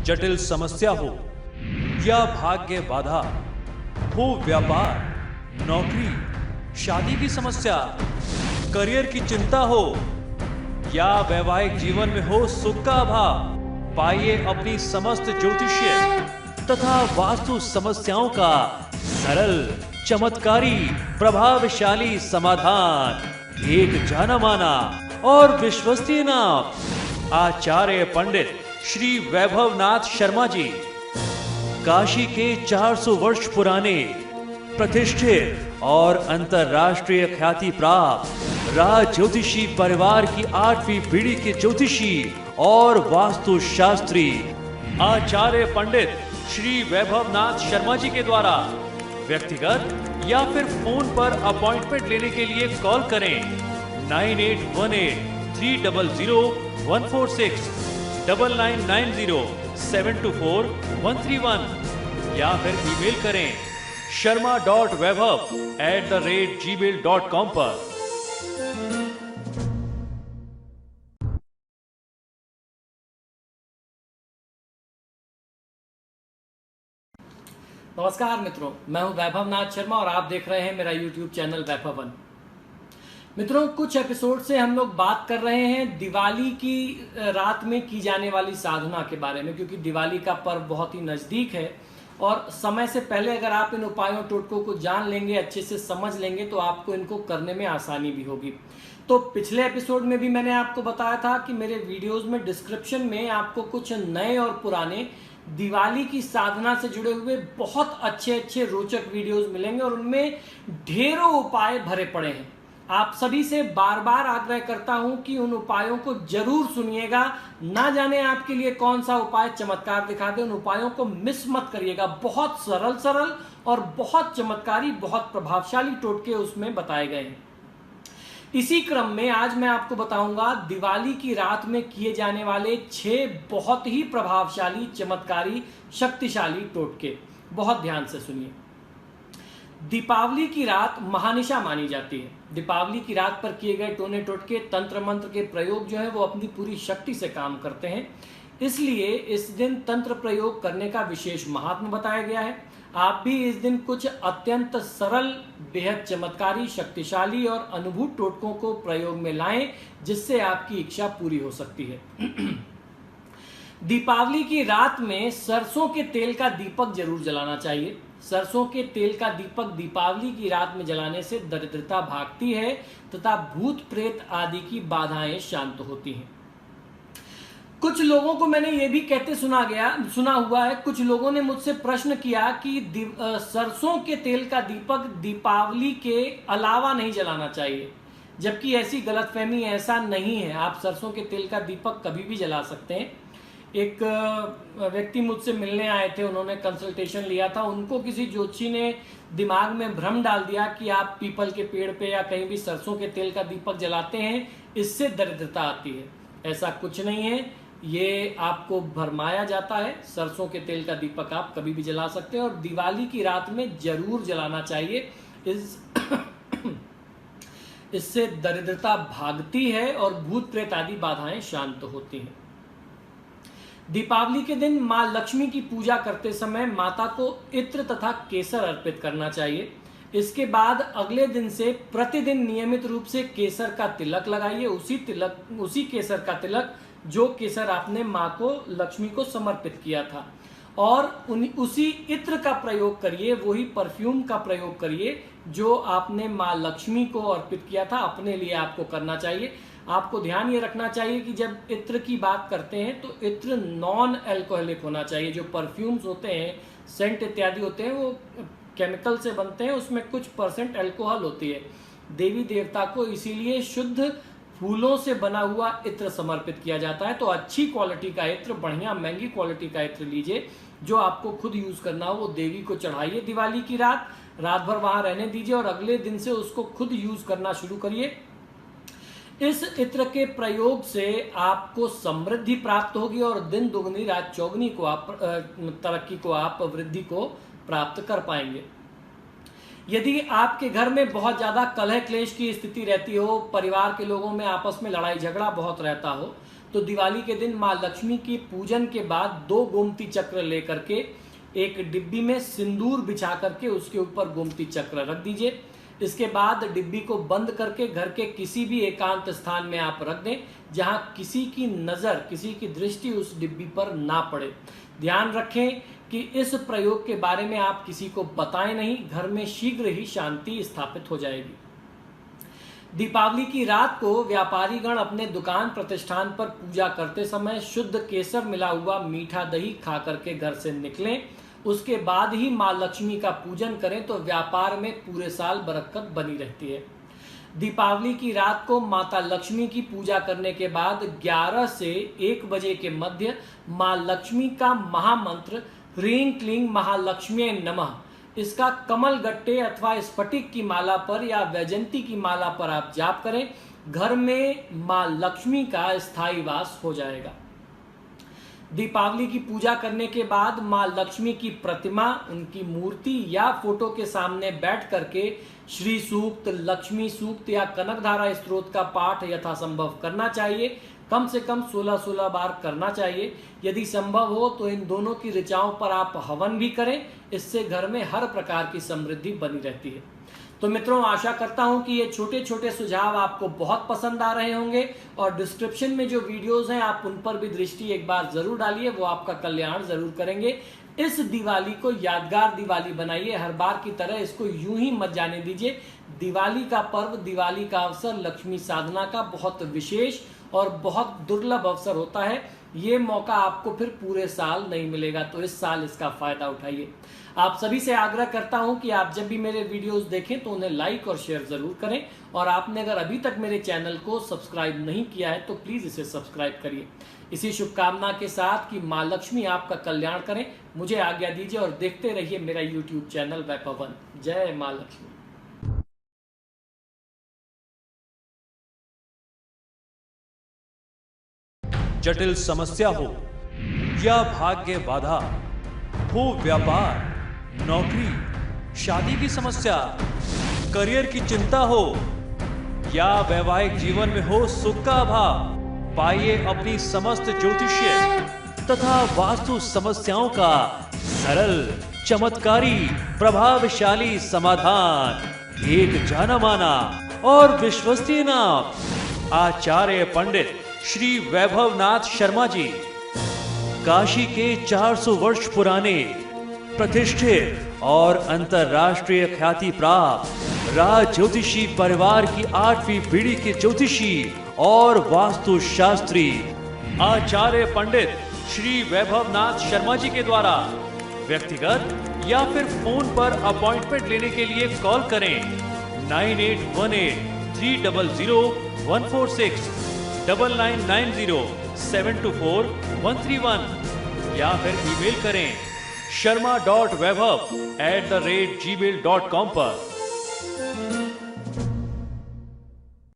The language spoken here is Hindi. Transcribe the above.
जटिल समस्या हो या भाग्य बाधा हो, व्यापार, नौकरी, शादी की समस्या, करियर की चिंता हो या वैवाहिक जीवन में हो सुख का अभाव, पाइए अपनी समस्त ज्योतिषीय तथा वास्तु समस्याओं का सरल, चमत्कारी, प्रभावशाली समाधान। एक जाना माना और विश्वसनीय नाम, आचार्य पंडित श्री वैभवनाथ शर्मा जी, काशी के 400 वर्ष पुराने प्रतिष्ठित और अंतरराष्ट्रीय ख्याति प्राप्त राज ज्योतिषी परिवार की 8वीं पीढ़ी के ज्योतिषी और वास्तु शास्त्री आचार्य पंडित श्री वैभवनाथ शर्मा जी के द्वारा व्यक्तिगत या फिर फोन पर अपॉइंटमेंट लेने के लिए कॉल करें 9818-300-146, 9990-724-131 या फिर ईमेल करें sharma.vaibhav@gmail.com पर। नमस्कार मित्रों, मैं हूं वैभवनाथ शर्मा और आप देख रहे हैं मेरा YouTube चैनल वैभवन। मित्रों, कुछ एपिसोड से हम लोग बात कर रहे हैं दिवाली की रात में की जाने वाली साधना के बारे में, क्योंकि दिवाली का पर्व बहुत ही नजदीक है और समय से पहले अगर आप इन उपायों टोटकों को जान लेंगे, अच्छे से समझ लेंगे, तो आपको इनको करने में आसानी भी होगी। तो पिछले एपिसोड में भी मैंने आपको बताया था कि मेरे वीडियोस में डिस्क्रिप्शन में आपको कुछ नए और पुराने दिवाली की साधना से जुड़े हुए बहुत अच्छे अच्छे रोचक वीडियोस मिलेंगे और उनमें ढेरों उपाय भरे पड़े हैं। आप सभी से बार बार आग्रह करता हूं कि उन उपायों को जरूर सुनिएगा। ना जाने आपके लिए कौन सा उपाय चमत्कार दिखा दे, उन उपायों को मिस मत करिएगा। बहुत सरल सरल और बहुत चमत्कारी, बहुत प्रभावशाली टोटके उसमें बताए गए हैं। इसी क्रम में आज मैं आपको बताऊंगा दिवाली की रात में किए जाने वाले 6 बहुत ही प्रभावशाली, चमत्कारी, शक्तिशाली टोटके। बहुत ध्यान से सुनिए। दीपावली की रात महानिशा मानी जाती है। दीपावली की रात पर किए गए टोने टोटके, तंत्र मंत्र के प्रयोग जो है वो अपनी पूरी शक्ति से काम करते हैं। इसलिए इस दिन तंत्र प्रयोग करने का विशेष महात्म बताया गया है। आप भी इस दिन कुछ अत्यंत सरल, बेहद चमत्कारी, शक्तिशाली और अनुभूत टोटकों को प्रयोग में लाएं, जिससे आपकी इच्छा पूरी हो सकती है। दीपावली की रात में सरसों के तेल का दीपक जरूर जलाना चाहिए। सरसों के तेल का दीपक दीपावली की रात में जलाने से दरिद्रता भागती है तथा भूत प्रेत आदि की बाधाएं शांत होती हैं। कुछ लोगों को मैंने ये भी कहते सुना हुआ है, कुछ लोगों ने मुझसे प्रश्न किया कि सरसों के तेल का दीपक दीपावली के अलावा नहीं जलाना चाहिए, जबकि ऐसी गलतफहमी, ऐसा नहीं है। आप सरसों के तेल का दीपक कभी भी जला सकते हैं। एक व्यक्ति मुझसे मिलने आए थे, उन्होंने कंसल्टेशन लिया था। उनको किसी ज्योतिषी ने दिमाग में भ्रम डाल दिया कि आप पीपल के पेड़ पे या कहीं भी सरसों के तेल का दीपक जलाते हैं, इससे दरिद्रता आती है। ऐसा कुछ नहीं है, ये आपको भरमाया जाता है। सरसों के तेल का दीपक आप कभी भी जला सकते हैं और दिवाली की रात में जरूर जलाना चाहिए। इससे दरिद्रता भागती है और भूत प्रेत आदि बाधाएं शांत होती हैं। दीपावली के दिन मां लक्ष्मी की पूजा करते समय माता को इत्र तथा केसर अर्पित करना चाहिए। इसके बाद अगले दिन से प्रतिदिन नियमित रूप से केसर का तिलक लगाइए। उसी केसर का तिलक जो केसर आपने मां को, लक्ष्मी को समर्पित किया था, और उसी इत्र का प्रयोग करिए, वही परफ्यूम का प्रयोग करिए जो आपने मां लक्ष्मी को अर्पित किया था। अपने लिए आपको करना चाहिए। आपको ध्यान ये रखना चाहिए कि जब इत्र की बात करते हैं तो इत्र नॉन अल्कोहलिक होना चाहिए। जो परफ्यूम्स होते हैं, सेंट इत्यादि होते हैं, वो केमिकल से बनते हैं, उसमें कुछ % अल्कोहल होती है। देवी देवता को इसीलिए शुद्ध फूलों से बना हुआ इत्र समर्पित किया जाता है। तो अच्छी क्वालिटी का इत्र, बढ़िया महंगी क्वालिटी का इत्र लीजिए, जो आपको खुद यूज करना हो, वो देवी को चढ़ाइए। दिवाली की रात भर वहां रहने दीजिए और अगले दिन से उसको खुद यूज करना शुरू करिए। इस इत्र के प्रयोग से आपको समृद्धि प्राप्त होगी और दिन दुगनी रात चौगनी को आप तरक्की को, आप वृद्धि को प्राप्त कर पाएंगे। यदि आपके घर में बहुत ज्यादा कलह क्लेश की स्थिति रहती हो, परिवार के लोगों में आपस में लड़ाई झगड़ा बहुत रहता हो, तो दिवाली के दिन माँ लक्ष्मी की पूजन के बाद 2 गोमती चक्र लेकर के एक डिब्बी में सिंदूर बिछा करके उसके ऊपर गोमती चक्र रख दीजिए। इसके बाद डिब्बी को बंद करके घर के किसी भी एकांत स्थान में आप रख दें जहां किसी की नजर, किसी की दृष्टि उस डिब्बी पर ना पड़े। ध्यान रखें कि इस प्रयोग के बारे में आप किसी को बताएं नहीं, घर में शीघ्र ही शांति स्थापित हो जाएगी। दीपावली की रात को व्यापारीगण अपने दुकान प्रतिष्ठान पर पूजा करते समय शुद्ध केसर मिला हुआ मीठा दही खा करके घर से निकलें। उसके बाद ही माँ लक्ष्मी का पूजन करें तो व्यापार में पूरे साल बरकत बनी रहती है। दीपावली की रात को माता लक्ष्मी की पूजा करने के बाद 11 से 1 बजे के मध्य माँ लक्ष्मी का महामंत्र ह्रीं क्लीं महालक्ष्मी नमः, इसका कमल गट्टे अथवा स्फटिक की माला पर या वैजंती की माला पर आप जाप करें। घर में माँ लक्ष्मी का स्थायी वास हो जाएगा। दीपावली की पूजा करने के बाद माँ लक्ष्मी की प्रतिमा, उनकी मूर्ति या फोटो के सामने बैठ करके श्री सूक्त, लक्ष्मी सूक्त या कनकधारा स्तोत्र का पाठ यथासंभव करना चाहिए। कम से कम 16-16 बार करना चाहिए। यदि संभव हो तो इन दोनों की ऋचाओं पर आप हवन भी करें, इससे घर में हर प्रकार की समृद्धि बनी रहती है। तो मित्रों, आशा करता हूं कि ये छोटे छोटे सुझाव आपको बहुत पसंद आ रहे होंगे और डिस्क्रिप्शन में जो वीडियोस हैं आप उन पर भी दृष्टि एक बार जरूर डालिए, वो आपका कल्याण जरूर करेंगे। इस दिवाली को यादगार दिवाली बनाइए, हर बार की तरह इसको यूं ही मत जाने दीजिए। दिवाली का पर्व, दिवाली का अवसर लक्ष्मी साधना का बहुत विशेष और बहुत दुर्लभ अवसर होता है। ये मौका आपको फिर पूरे साल नहीं मिलेगा, तो इस साल इसका फायदा उठाइए। आप सभी से आग्रह करता हूं कि आप जब भी मेरे वीडियोस देखें तो उन्हें लाइक और शेयर जरूर करें, और आपने अगर अभी तक मेरे चैनल को सब्सक्राइब नहीं किया है तो प्लीज इसे सब्सक्राइब करिए। इसी शुभकामना के साथ कि माँ लक्ष्मी आपका कल्याण करें, मुझे आज्ञा दीजिए और देखते रहिए मेरा यूट्यूब चैनल वैभव वन। जय माँ लक्ष्मी। जटिल समस्या हो या भाग्य बाधा हो, व्यापार, नौकरी, शादी की समस्या, करियर की चिंता हो या वैवाहिक जीवन में हो सुख का अभाव, पाइए अपनी समस्त ज्योतिषीय तथा वास्तु समस्याओं का सरल, चमत्कारी, प्रभावशाली समाधान। एक जाना माना और विश्वसनीय नाम, आचार्य पंडित श्री वैभवनाथ शर्मा जी, काशी के 400 वर्ष पुराने प्रतिष्ठित और अंतरराष्ट्रीय ख्याति प्राप्त राज ज्योतिषी परिवार की 8वीं पीढ़ी के ज्योतिषी और वास्तु शास्त्री आचार्य पंडित श्री वैभवनाथ शर्मा जी के द्वारा व्यक्तिगत या फिर फोन पर अपॉइंटमेंट लेने के लिए कॉल करें 9818-300-146, 9990-724-131 या फिर ईमेल करें sharma.vaibhav@gmail.com पर।